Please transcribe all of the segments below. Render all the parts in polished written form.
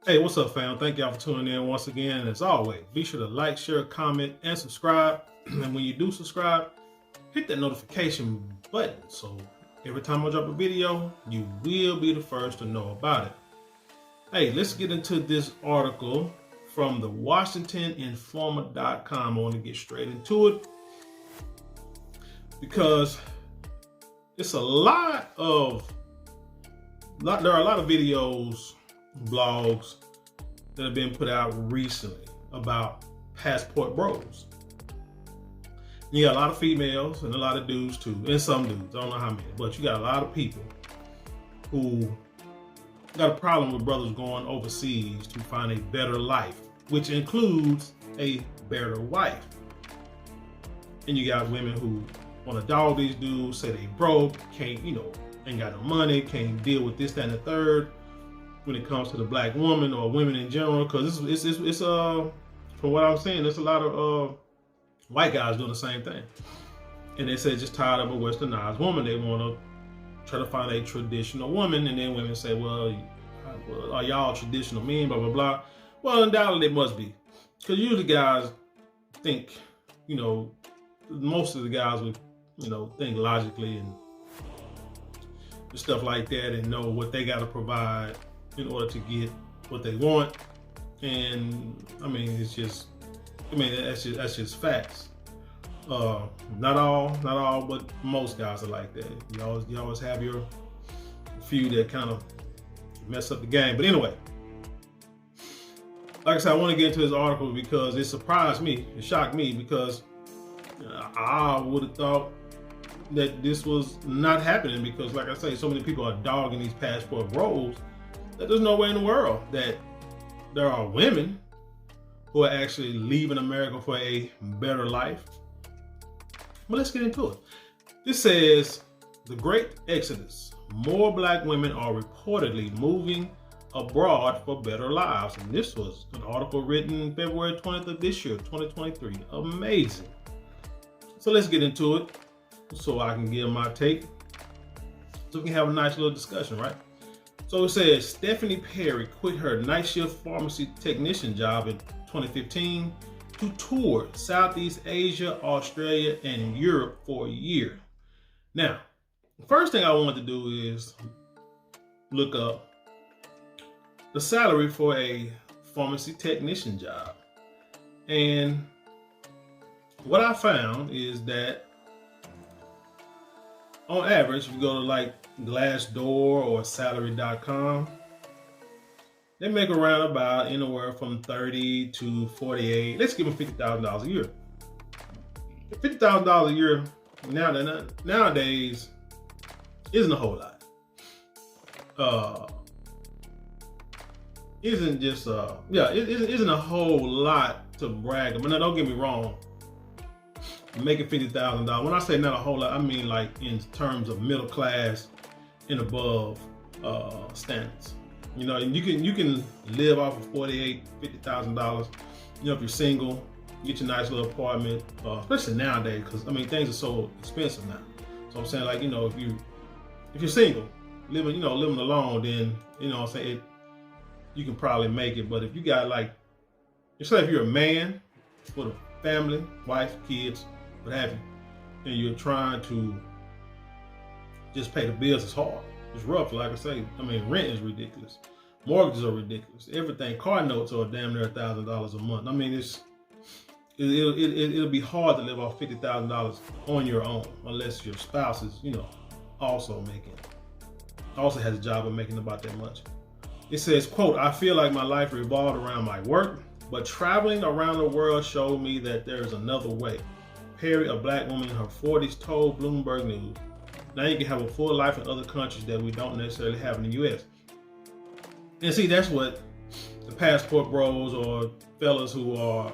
Hey, what's up, fam? Thank y'all for tuning in once again. As always, be sure to like, share, comment, and subscribe. And when you do subscribe, hit that notification button so every time I drop a video, you will be the first to know about it. Hey, let's get into this article from the WashingtonInformer.com. I want to get straight into it because it's there are a lot of videos, blogs that have been put out recently about passport bros. You got a lot of females and a lot of dudes too, and some dudes, I don't know how many, but you got a lot of people who got a problem with brothers going overseas to find a better life, which includes a better wife. And you got women who want to dog these dudes, say they broke, can't, ain't got no money, can't deal with this, that, and the third when it comes to the black woman or women in general, because it's from what I'm saying, there's a lot of white guys doing the same thing. And they say just tired of a westernized woman. They want to try to find a traditional woman, and then women say, well, are y'all traditional men, blah, blah, blah. Well, undoubtedly they must be. Because usually guys think, most of the guys would, think logically and stuff like that and know what they got to provide in order to get what they want. And I mean, that's just facts. Not all, but most guys are like that. You always have your few that kind of mess up the game. But anyway, like I said, I want to get into this article because it surprised me, it shocked me, because I would have thought that this was not happening, because like I say, so many people are dogging these passport bros that there's no way in the world that there are women who are actually leaving America for a better life. But let's get into it. This says, the Great Exodus. More black women are reportedly moving abroad for better lives. And this was an article written February 20th of this year, 2023. Amazing. So let's get into it so I can give my take, so we can have a nice little discussion, right? So it says, Stephanie Perry quit her night shift pharmacy technician job in 2015 to tour Southeast Asia, Australia, and Europe for a year. Now, the first thing I want to do is look up the salary for a pharmacy technician job. And what I found is that on average, if you go to like Glassdoor or salary.com, they make around about anywhere from 30 to 48. Let's give them $50,000 a year. $50,000 a year nowadays isn't a whole lot. It isn't a whole lot to brag about. Now, don't get me wrong. Making $50,000. When I say not a whole lot, I mean like in terms of middle class and above standards. And you can live off of $50,000. If you're single, get your nice little apartment, especially nowadays, because I mean things are so expensive now. So I'm saying, like, if you're single, living alone, then I'm saying you can probably make it. But if you got if you're a man with a family, wife, kids, what have you, and you're trying to just pay the bills, it's hard. It's rough. Like I say, I mean, rent is ridiculous. Mortgages are ridiculous. Everything. Car notes are damn near $1,000 a month. I mean, it'll be hard to live off $50,000 on your own unless your spouse is, also has a job of making about that much. It says, quote, I feel like my life revolved around my work, but traveling around the world showed me that there is another way. Perry, a black woman in her 40s, told Bloomberg News. Now you can have a full life in other countries that we don't necessarily have in the U.S. And see, that's what the passport bros or fellas who are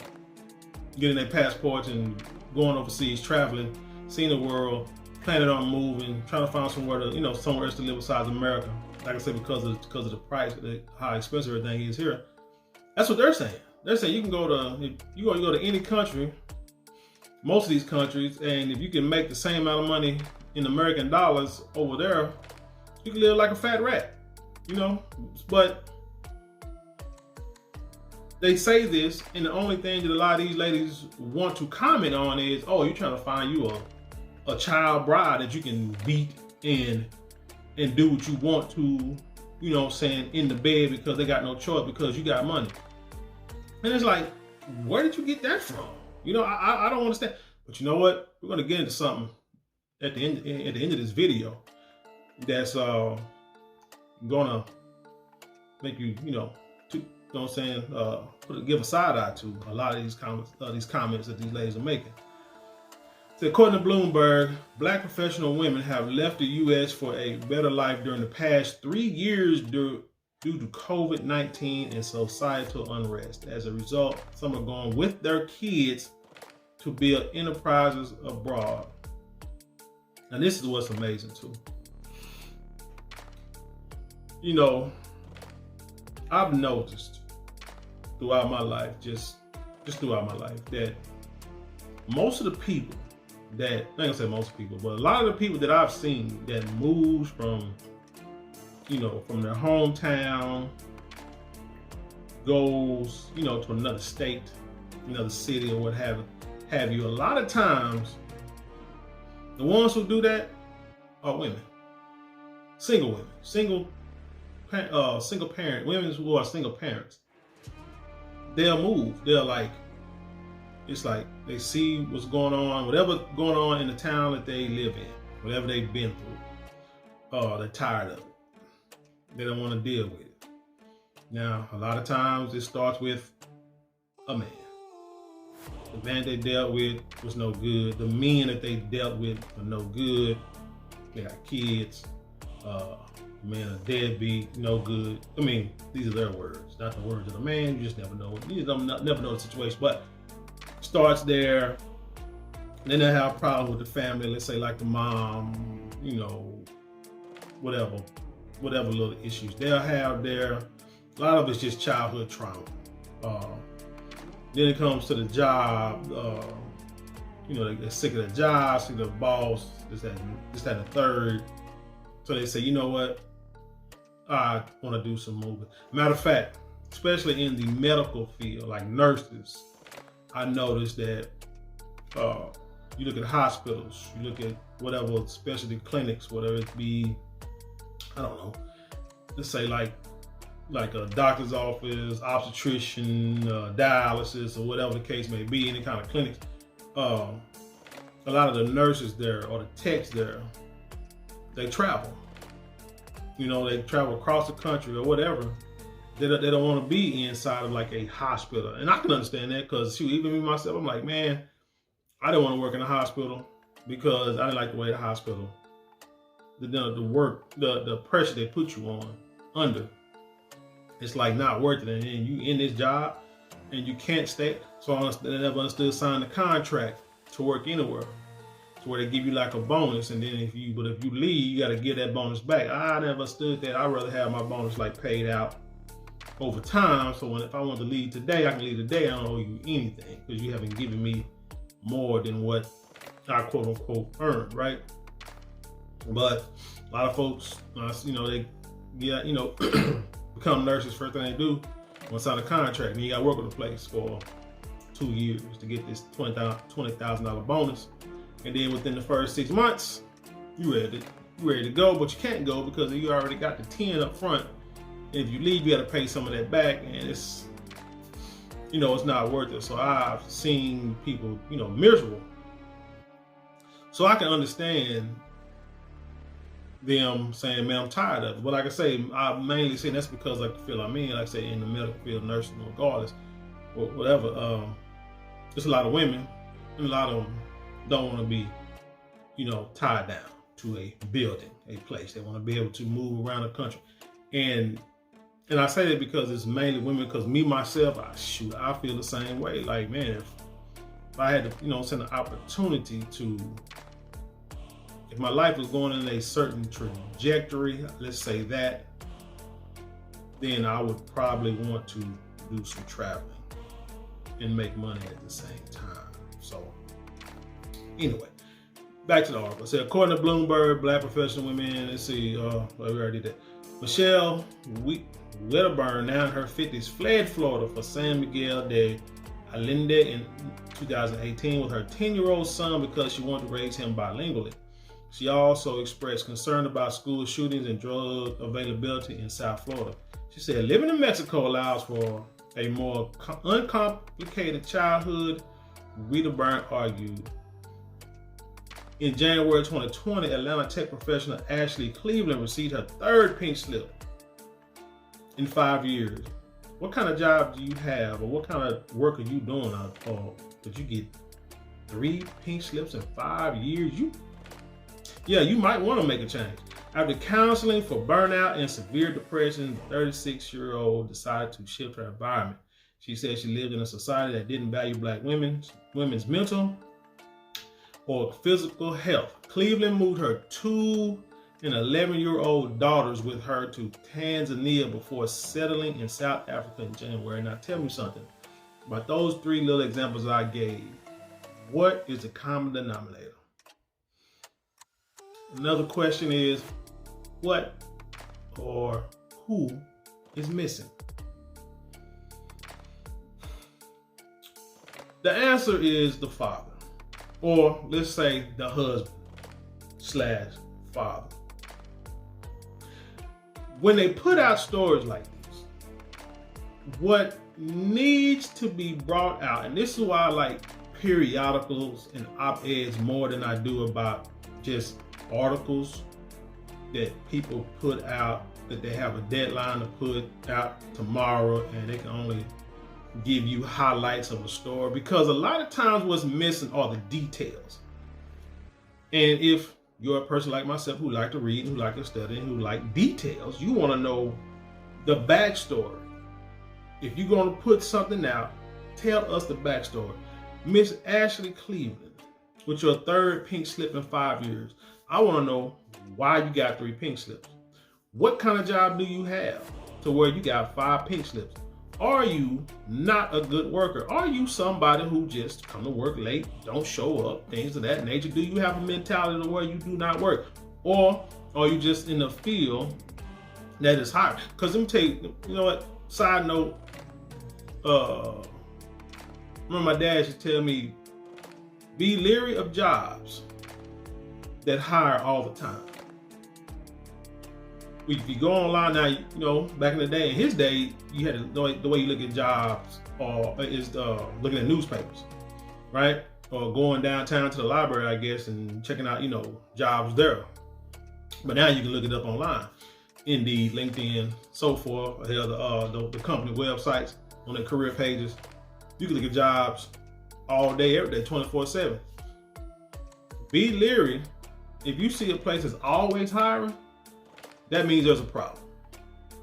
getting their passports and going overseas, traveling, seeing the world, planning on moving, trying to find somewhere somewhere else to live besides America. Like I said, because of the price, how expensive everything is here. That's what they're saying. They're saying you can go to any country, most of these countries, and if you can make the same amount of money in American dollars over there, you can live like a fat rat, But they say this, and the only thing that a lot of these ladies want to comment on is, oh, you're trying to find you a child bride that you can beat and do what you want to, you know what I'm saying, in the bed because they got no choice because you got money. And it's like, where did you get that from? You know, I don't understand. But you know what? We're gonna get into something at the end of this video that's gonna make you, you know what I'm saying, give a side eye to a lot of these comments that these ladies are making. So according to Bloomberg, Black professional women have left the U.S. for a better life during the past 3 years due to COVID-19 and societal unrest. As a result, some are going with their kids to build enterprises abroad. And this is what's amazing too. You know, I've noticed throughout my life, just throughout my life, that most of the people that, I ain't gonna say most people, but a lot of the people that I've seen that moves from, you know, from their hometown, goes, you know, to another state, another city or what have you, a lot of times, the ones who do that are women. Single women. Single parent, women who are single parents. They'll move. They'll like, it's like they see what's going on, whatever going on in the town that they live in, whatever they've been through. They're tired of it. They don't want to deal with it. Now, a lot of times it starts with a man. The man they dealt with was no good. The men that they dealt with were no good. They got kids. Man, a deadbeat, no good. I mean, these are their words, not the words of the man. You just never know. You just never know the situation. But starts there. Then they have a problem with the family. Let's say like the mom, you know, whatever little issues they'll have there. A lot of it's just childhood trauma. Then it comes to the job. You know, they're sick of the job, sick of the boss, this, that, and the third. So they say, you know what? I want to do some moving. Matter of fact, especially in the medical field, like nurses, I noticed that you look at hospitals, you look at whatever specialty clinics, whatever it be, I don't know, let's say like a doctor's office, obstetrician, dialysis, or whatever the case may be, any kind of clinics. A lot of the nurses there or the techs there, they travel. You know, they travel across the country or whatever. They don't want to be inside of like a hospital. And I can understand that because even me myself, I'm like, man, I didn't want to work in a hospital because I didn't like the way the hospital, the work, the pressure they put you under. It's like not worth it. And then you in this job and you can't stay. So I never understood signing a contract to work anywhere, to where they give you like a bonus, and then if you leave, you got to get that bonus back. I never understood that. I'd rather have my bonus like paid out over time. So if I want to leave today, I can leave today. I don't owe you anything because you haven't given me more than what I quote unquote earned, right? But a lot of folks, you know, they get, you know, become nurses. First thing they do, once sign a contract, and you got to work with the place for 2 years to get this $20,000 bonus. And then within the first 6 months, you ready to go, but you can't go because you already got the 10 up front. And if you leave, you got to pay some of that back, and it's, you know, it's not worth it. So I've seen people, you know, miserable. So I can understand them saying, man, I'm tired of it. But like I say, I mainly say that's because like the field I'm in, like I say in the medical field, nursing, regardless, or whatever. There's a lot of women, and a lot of them don't want to be, you know, tied down to a building, a place. They want to be able to move around the country. And I say that because it's mainly women, because me, myself, I feel the same way. Like, man, if I had to, you know, send an opportunity to, if my life was going in a certain trajectory, let's say that, then I would probably want to do some traveling and make money at the same time. So anyway, back to the article. So according to Bloomberg, Black professional women, let's see, we already did that. Michelle Wedderburn, now in her 50s, fled Florida for San Miguel de Allende in 2018 with her 10-year-old son because she wanted to raise him bilingually. She also expressed concern about school shootings and drug availability in South Florida. She said, living in Mexico allows for a more uncomplicated childhood, Wedderburn argued. In January 2020, Atlanta tech professional Ashley Cleveland received her third pink slip in 5 years. What kind of job do you have, or what kind of work are you doing? Or did you get 3 pink slips in 5 years? You might want to make a change. After counseling for burnout and severe depression, the 36-year-old decided to shift her environment. She said she lived in a society that didn't value Black women's mental or physical health. Cleveland moved her 2 and 11-year-old daughters with her to Tanzania before settling in South Africa in January. Now tell me something about those 3 little examples I gave. What is the common denominator? Another question is, what or who is missing? The answer is the father, or let's say the husband/father. When they put out stories like this, what needs to be brought out, and this is why I like periodicals and op-eds more than I do about just articles that people put out, that they have a deadline to put out tomorrow and they can only give you highlights of a story, because a lot of times what's missing are the details. And if you're a person like myself who like to read, who like to study, and who like details, you want to know the backstory. If you're going to put something out, tell us the backstory. Miss Ashley Cleveland, with your 3rd pink slip in 5 years, I want to know why you got 3 pink slips. What kind of job do you have to where you got 5 pink slips? Are you not a good worker? Are you somebody who just come to work late, don't show up, things of that nature? Do you have a mentality to where you do not work? Or are you just in a field that is hard? Because let me tell you, you know what, side note, remember my dad used to tell me, be leery of jobs that hire all the time. If you go online now, you know, back in the day, in his day, you had the way you look at jobs, or is looking at newspapers, right? Or going downtown to the library, I guess, and checking out, you know, jobs there. But now you can look it up online, Indeed, LinkedIn, so forth. Or the company websites on their career pages. You can look at jobs all day, every day, 24/7. Be leery. If you see a place that's always hiring, that means there's a problem.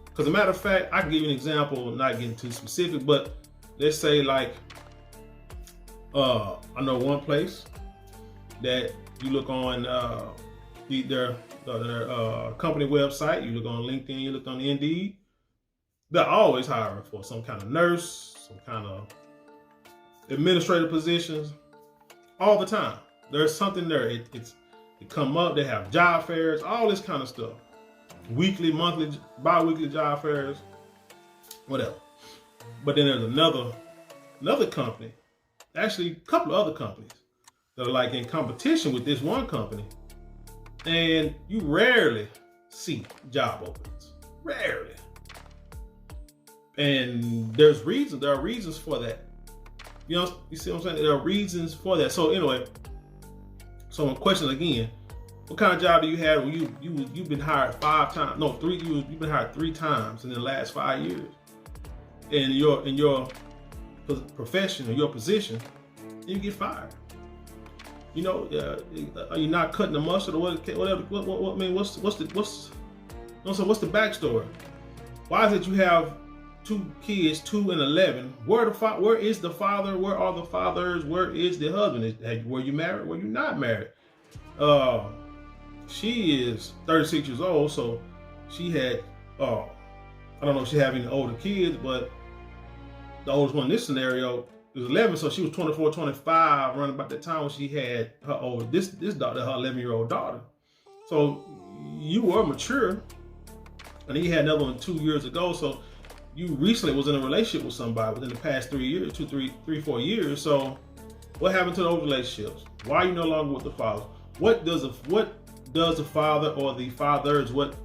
Because as a matter of fact, I can give you an example, not getting too specific, but let's say like, I know one place that you look on their company website, you look on LinkedIn, you look on Indeed, they're always hiring for some kind of nurse, some kind of administrative positions, all the time. There's something there. It come up, they have job fairs, all this kind of stuff. Weekly, monthly, bi-weekly job fairs, whatever. But then there's another company, actually a couple of other companies that are like in competition with this one company, and you rarely see job openings. Rarely. And there are reasons for that. You know, you see what I'm saying? There are reasons for that. So anyway, so my question again, what kind of job do you have when you've been hired 5 times? No, 3. You've been hired 3 times in the last 5 years. In your profession or your position, you get fired. You know, are you not cutting the mustard or whatever? What I mean, what's the backstory? Why is it you have 2 kids, 2 and 11? Where is the father? Where are the fathers? Where is the husband? Were you married? Were you not married? She is 36 years old, so she had, I don't know if she had any older kids, but the oldest one in this scenario was 11, so she was 24, 25, around about that time when she had her this daughter, her 11-year-old daughter. So you were mature And then you had another one 2 years ago. So you recently was in a relationship with somebody within the past 3 years, 4 years. So what happened to those relationships? Why are you no longer with the father? What does the father or the fathers, what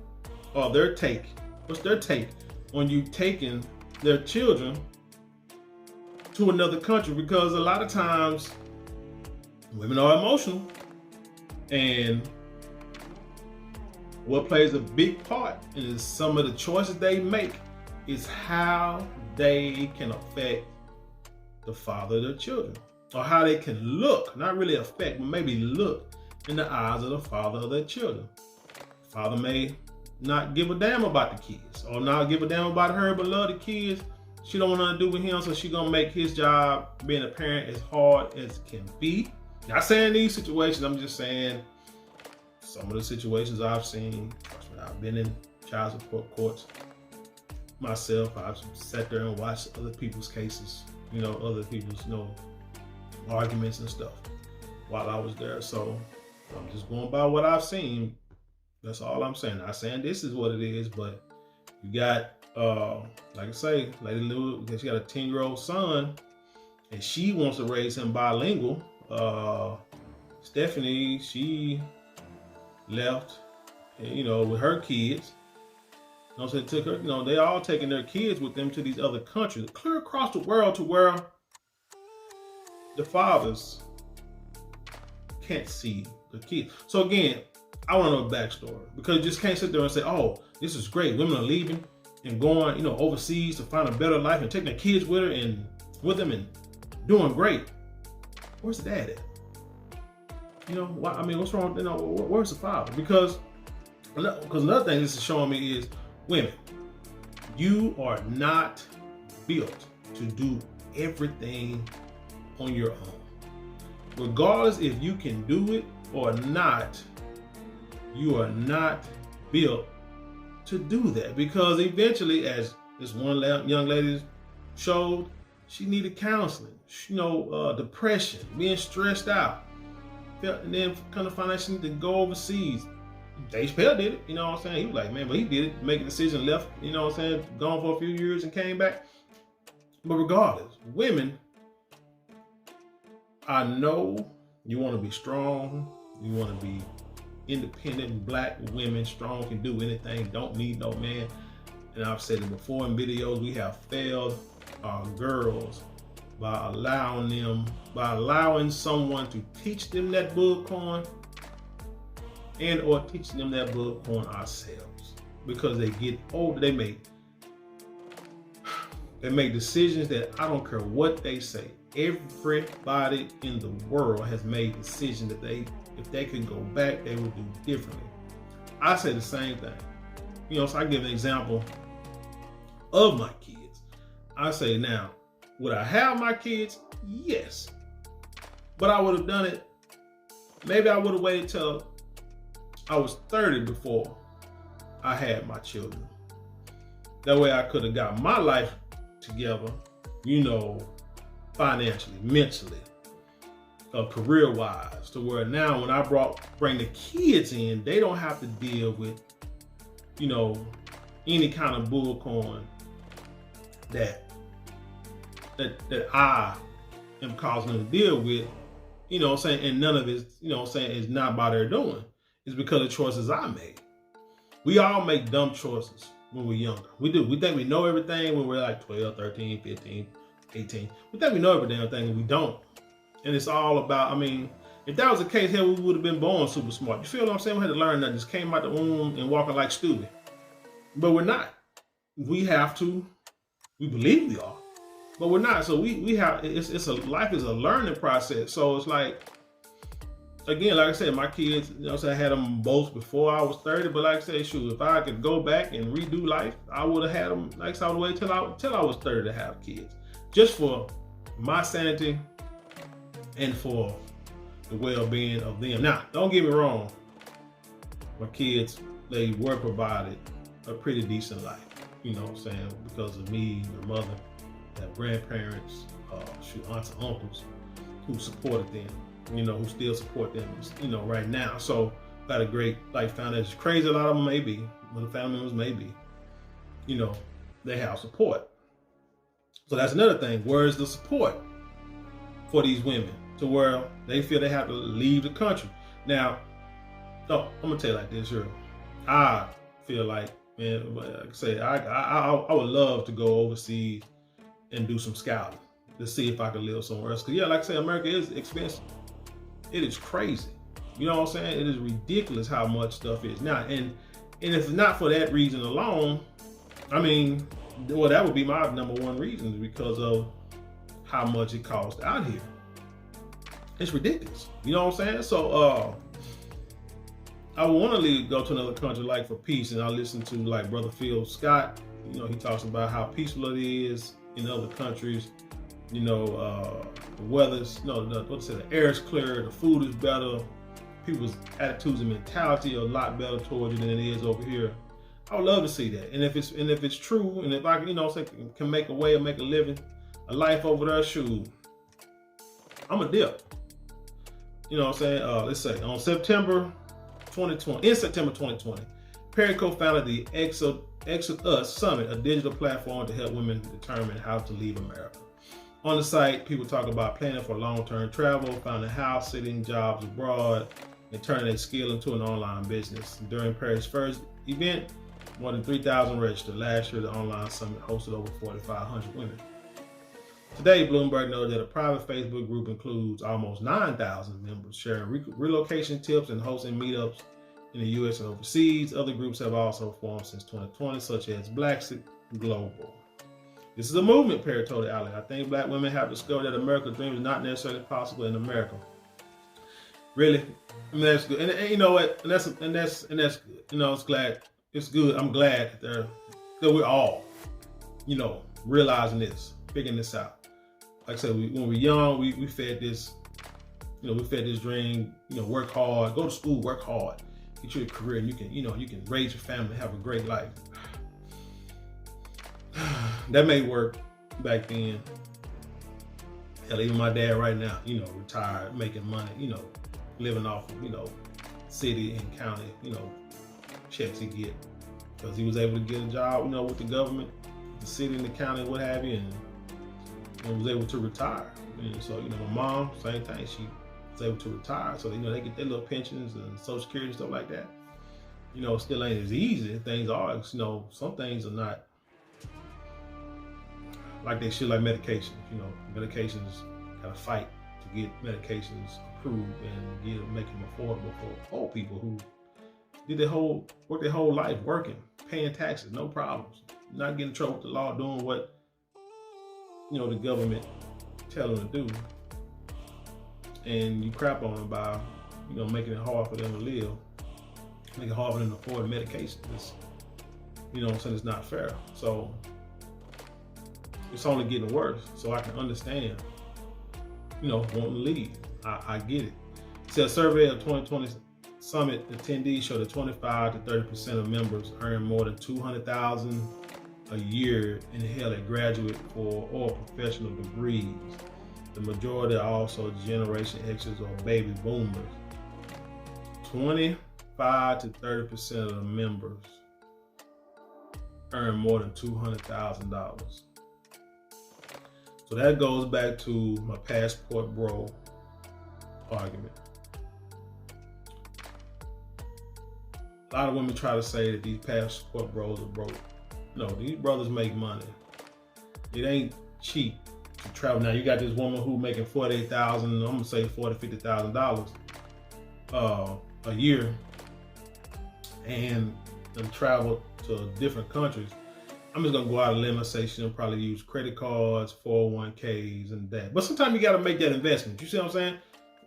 are their take? What's their take on you taking their children to another country? Because a lot of times women are emotional, and what plays a big part in some of the choices they make is how they can affect the father of their children, or how they can look, not really affect, but maybe look in the eyes of the father of their children. Father may not give a damn about the kids, or not give a damn about her, but love the kids. She don't want nothing to do with him, so she gonna make his job being a parent as hard as it can be. Not saying these situations, I'm just saying some of the situations I've seen. I've been in child support courts myself. I've sat there and watched other people's cases, other people's, arguments and stuff while I was there. So I'm just going by what I've seen. That's all I'm saying. Not saying this is what it is, but you got, like I say, Lady Lou, because she got a 10-year-old son, and she wants to raise him bilingual. Stephanie, she left, with her kids. So it took her, they all taking their kids with them to these other countries, clear across the world, to where the fathers can't see the kids. So again, I want to know the backstory, because you just can't sit there and say, oh, this is great. Women are leaving and going, overseas to find a better life and taking their kids with them and doing great. Where's the dad at? What's wrong? Where's the father? Because another thing this is showing me is, women, you are not built to do everything on your own. Regardless if you can do it or not, you are not built to do that, because eventually, as this one young lady showed, she needed counseling, depression, being stressed out, and then kind of find out she needed to go overseas. Dave Chappelle did it, He was like, man, but he did it, make a decision, left, gone for a few years and came back. But regardless, women, I know you want to be strong, you want to be independent. Black women, strong, can do anything, don't need no man. And I've said it before in videos, we have failed our girls by allowing someone to teach them that bullcorn, and or teaching them that bullcorn ourselves. Because they get older, they make decisions that I don't care what they say. Everybody in the world has made decisions that if they could go back, they would do differently. I say the same thing. So I give an example of my kids. I say, now, would I have my kids? Yes. But I would have done it, maybe I would have waited till I was 30 before I had my children. That way I could have got my life together, financially, mentally, career-wise, to where now when I bring the kids in, they don't have to deal with, any kind of bullcorn that I am causing them to deal with, and none of it, is not by their doing. It's because of choices I made. We all make dumb choices when we're younger. We do. We think we know everything when we're like 12, 13, 15, 18. We think we know every damn thing, and we don't. And it's all about, if that was the case, hell, we would have been born super smart. You feel what I'm saying? We had to learn that, just came out the womb and walking like stupid. But we're not. We have to. We believe we are. But we're not. So we have, life is a learning process. So it's like, again, like I said, my kids, I had them both before I was 30. But like I said, shoot, if I could go back and redo life, I would have had them, like I would wait till I was 30 to have kids. Just for my sanity and for the well-being of them. Now, don't get me wrong. My kids, they were provided a pretty decent life. Because of me, their mother, their grandparents, aunts and uncles who supported them. Who still support them, right now. So got a great life foundation. Crazy a lot of them may be, but the family members may be. they have support. So that's another thing. Where is the support for these women to where they feel they have to leave the country? Now, no, I'm gonna tell you like this here. I feel like, man, like I say, I would love to go overseas and do some scouting to see if I could live somewhere else. Cause yeah, like I say, America is expensive. It is crazy. You know what I'm saying? It is ridiculous how much stuff is now. And if it's not for that reason alone, I mean, well, that would be my number one reason, is because of how much it costs out here. It's ridiculous. You know what I'm saying? So I want to go to another country like for peace, and I listen to like Brother Phil Scott. He talks about how peaceful it is in other countries. The weather's the air is clear, the food is better, people's attitudes and mentality are a lot better towards you than it is over here. I would love to see that. And if it's true, and if I can make a way of make a living, a life over there, shoot, I'm a dip. You know what I'm saying? Let's say in September 2020, Perry co-founded the Exodus Summit, a digital platform to help women determine how to leave America. On the site, people talk about planning for long-term travel, finding house sitting, jobs abroad, and turning their skill into an online business. During Perry's first event, more than 3,000 registered. Last year, the online summit hosted over 4,500 women. Today, Bloomberg noted that a private Facebook group includes almost 9,000 members sharing relocation tips and hosting meetups in the U.S. and overseas. Other groups have also formed since 2020, such as Black Global. This is a movement, Perry told the outlet. I think Black women have discovered that America's dream is not necessarily possible in America. Really, I mean, that's good. And you know what? And that's good. It's glad. It's good. I'm glad that we're all, realizing this, figuring this out. Like I said, when we're young, we fed this, we fed this dream. Work hard, go to school, work hard, get you a career, and you can raise your family, have a great life. That may work back then. Hell, even my dad right now, retired, making money, living off of, city and county, checks he get. Because he was able to get a job, with the government, the city and the county, what have you, and was able to retire. And so, my mom, same thing, she was able to retire. So, they get their little pensions and Social Security and stuff like that. Still ain't as easy. Things are, some things are not like they should, like medications. Medications gotta fight to get medications approved and make them affordable for old people who did work their whole life working, paying taxes, no problems, not getting in trouble with the law, doing what the government tell them to do, and you crap on them by making it hard for them to live, make it hard for them to afford medication. It's, it's not fair. So it's only getting worse. So I can understand, wanting to leave. I get it. See, a survey of 2020 Summit attendees showed that 25 to 30% of members earn more than $200,000 a year and held a graduate or professional degrees. The majority are also Generation X's or baby boomers. 25 to 30% of the members earn more than $200,000. So that goes back to my passport bro argument. A lot of women try to say that these passport bros are broke. No, these brothers make money. It ain't cheap to travel. Now you got this woman who making $48,000, I'm gonna say $40,000, $50,000 a year, and travel to different countries. I'm just gonna go out on a limb and say she'll probably use credit cards, 401ks, and that. But sometimes you gotta make that investment. You see what I'm saying?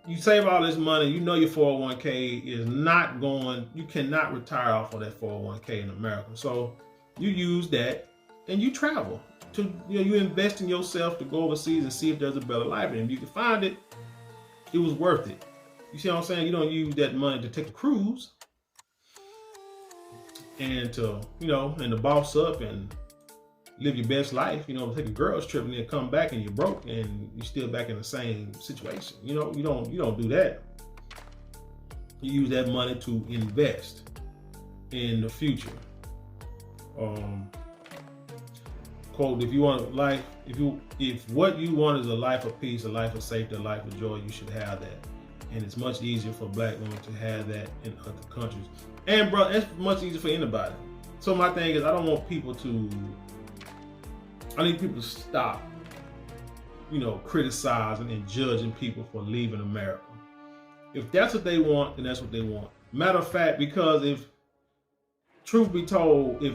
You save all this money, your 401k is not going, you cannot retire off of that 401k in America. So you use that and you travel to, you invest in yourself to go overseas and see if there's a better life. And if you can find it, it was worth it. You see what I'm saying? You don't use that money to take a cruise and to, and to boss up and live your best life, take a girl's trip and then come back and you're broke and you're still back in the same situation. You don't do that. You use that money to invest in the future. quote, if you want life, if what you want is a life of peace, a life of safety, a life of joy, you should have that. And it's much easier for black women to have that in other countries. And bro, it's much easier for anybody. So my thing is, I need people to stop, criticizing and judging people for leaving America. If that's what they want, then that's what they want. Matter of fact, because if truth be told, if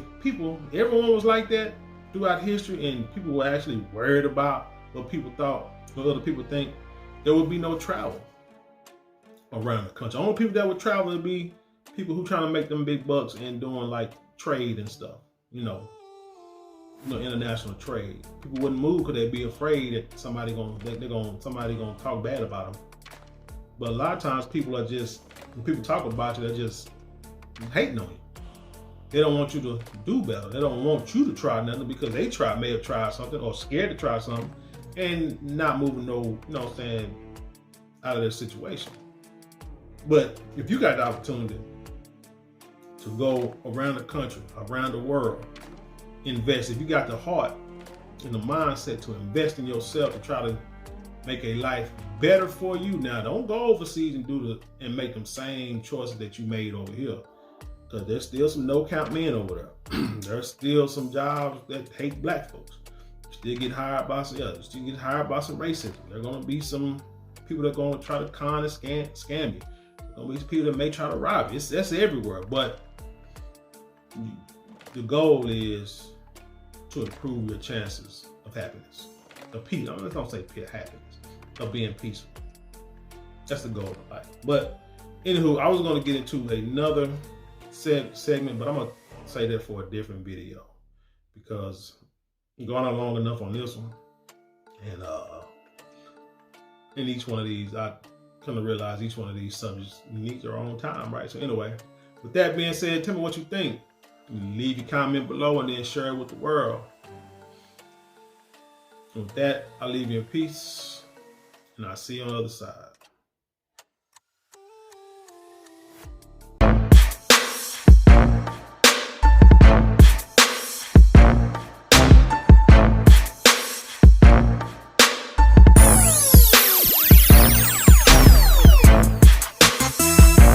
everyone was like that throughout history and people were actually worried about what people thought, what other people think, there would be no travel around the country. Only people that would travel would be people who trying to make them big bucks and doing like trade and stuff, international trade. People wouldn't move because they'd be afraid that somebody gonna talk bad about them. But a lot of times people are just, when people talk about you, they're just hating on you. They don't want you to do better. They don't want you to try nothing because they may have tried something or scared to try something and not moving out of their situation. But if you got the opportunity to go around the country, around the world, invest, if you got the heart and the mindset to invest in yourself to try to make a life better for you, now don't go overseas and make them same choices that you made over here. Because there's still some no-count men over there. There's still some jobs that hate black folks. Still get hired by some others. Still get hired by some racism. There are going to be some people that are going to try to con and scam you. There are going to be people that may try to rob you. That's everywhere. But the goal is to improve your chances of happiness. Of peace. Don't say happiness. Of being peaceful. That's the goal of life. But anywho, I was going to get into another segment, but I'm going to say that for a different video because I'm going on long enough on this one. And in each one of these, I kind of realize each one of these subjects needs their own time, right? So anyway, with that being said, tell me what you think. Leave your comment below and then share it with the world. And with that, I'll leave you in peace, and I'll see you on the other side.